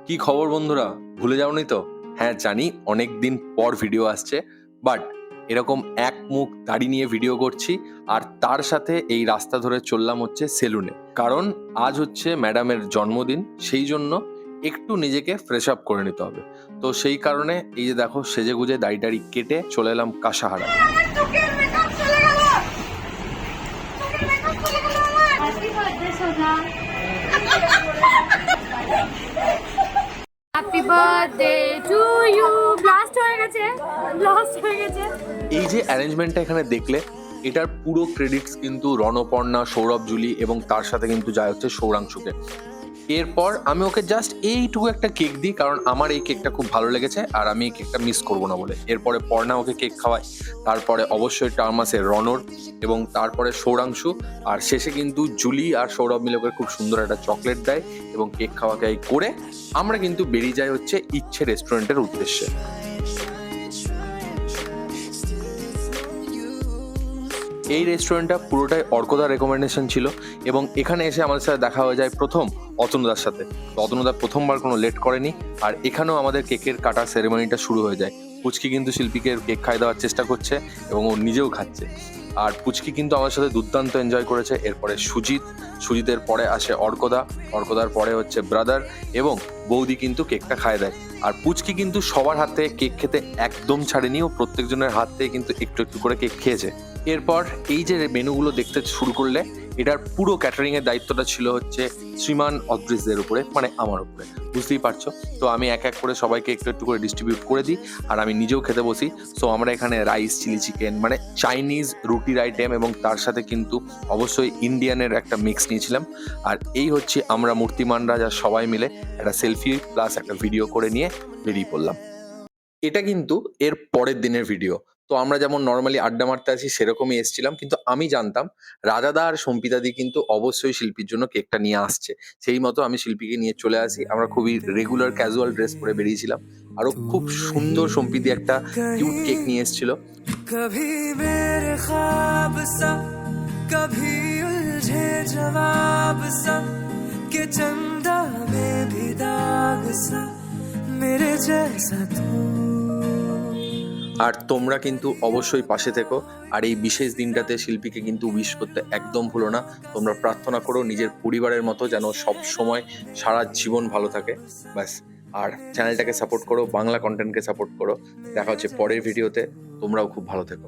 কি খবর বন্ধুরা, ভুলে যাওনি তো? হ্যাঁ জানি অনেক দিন পর ভিডিও আসছে, বাট এরকম এক মুখ দাড়ি নিয়ে ভিডিও করছি। আর তার সাথে এই রাস্তা ধরে চললাম হচ্ছে সেলুনে, কারণ আজ হচ্ছে ম্যাডামের জন্মদিন। সেই জন্য একটু নিজেকে ফ্রেশ আপ করে নিতে হবে। তো সেই কারণে এই যে দেখো, সেজে গুজে দাড়ি টাড়ি কেটে চলে এলাম কাসাহারা। Happy birthday to you. Blast হয়ে গেছে। এই যে অ্যারেঞ্জমেন্টটা এখানে দেখলে, এটার পুরো ক্রেডিটস কিন্তু রণপর্ণা, সৌরভ, জুলি এবং তার সাথে কিন্তু যায় হচ্ছে সৌরাংশুকে। এরপর আমি ওকে জাস্ট এইটুকু একটা কেক দিই, কারণ আমার এই কেকটা খুব ভালো লেগেছে আর আমি এই কেকটা মিস করবো না বলে। এরপরে পর্ণা ওকে কেক খাওয়ায়, তারপরে অবশ্যই টার্ম আছে রনর, এবং তারপরে সৌরাংশু, আর শেষে কিন্তু জুলি আর সৌরভ মিলে ওকে খুব সুন্দর একটা চকলেট দেয় এবং কেক খাওয়া করে আমরা কিন্তু বেরিয়ে যাই হচ্ছে ইচ্ছে রেস্টুরেন্টের উদ্দেশ্যে। এই রেস্টুরেন্টটা পুরোটাই অর্কদার রেকমেন্ডেশন ছিল, এবং এখানে এসে আমাদের সাথে দেখা হয়ে যায় প্রথম অতনুদার সাথে। তো অতনুদা প্রথমবার কোনো লেট করেনি, আর এখানেও আমাদের কেকের কাটা সেরেমনিটা শুরু হয়ে যায়। পুচকি কিন্তু শিল্পীকে কেক খাইয়ে দেওয়ার চেষ্টা করছে এবং ও নিজেও খাচ্ছে। আর পুচকি কিন্তু আমার সাথে দুর্দান্ত এনজয় করেছে। এরপরে সুজিতের পরে আসে অর্কদার পরে হচ্ছে ব্রাদার, এবং বৌদি কিন্তু কেকটা খাইয়ে দেয়। আর পুচকি কিন্তু সবার হাত থেকে কেক খেতে একদম ছাড়েনি, ও প্রত্যেকজনের হাত থেকে কিন্তু একটু একটু করে কেক খেয়েছে। এরপর এই যে মেনুগুলো দেখতে শুরু করলে, এটার পুরো ক্যাটারিং এর দায়িত্বটা ছিল হচ্ছে শ্রীমান অদ্রিসদের উপরে, মানে আমার উপরে, বুঝতেই পারছো। তো আমি এক এক করে সবাইকে একটু একটু করে ডিস্ট্রিবিউট করে দিই, আর আমি নিজেও খেতে বসি। সো আমরা এখানে রাইস, চিলি চিকেন, মানে চাইনিজ রুটির আইটেম, এবং তার সাথে কিন্তু অবশ্যই ইন্ডিয়ানের একটা মিক্স নিয়েছিলাম। আর এই হচ্ছে আমরা মূর্তিমানরা যা সবাই মিলে একটা সেলফি প্লাস একটা ভিডিও করে নিয়ে বেরিয়ে পড়লাম। এটা কিন্তু এর পরের দিনের ভিডিও। তো আমরা যেমন নর্মালি আড্ডা মারতে আসি সেরকমই এসেছিলাম, কিন্তু আমি জানতাম রাজাদা আর সম্পিতাদি কিন্তু অবশ্যই শিল্পীর জন্য কেকটা নিয়ে আসছে। সেই মতো আমি শিল্পীকে নিয়ে চলে আসি। আমরা খুবই রেগুলার ক্যাজুয়াল ড্রেস পরে বেরিয়েছিলাম, আরো খুব সুন্দর সম্পিতি একটা কিউট কেক নিয়ে এসেছিল। कभी मेरे ख्वाब सा, कभी उलझे जवाब सा, कि चंदा में भी दाग सा, मेरे जैसा तू। আর তোমরা কিন্তু অবশ্যই পাশে থেকো, আর এই বিশেষ দিনটাতে শিল্পীকে কিন্তু উইশ করতে একদম ভুলো না। তোমরা প্রার্থনা করো নিজের পরিবারের মতো যেন সব সময় সারা জীবন ভালো থাকে, ব্যাস। আর চ্যানেলটাকে সাপোর্ট করো, বাংলা কন্টেন্টকে সাপোর্ট করো। দেখা হচ্ছে পরের ভিডিওতে। তোমরাও খুব ভালো থেকো।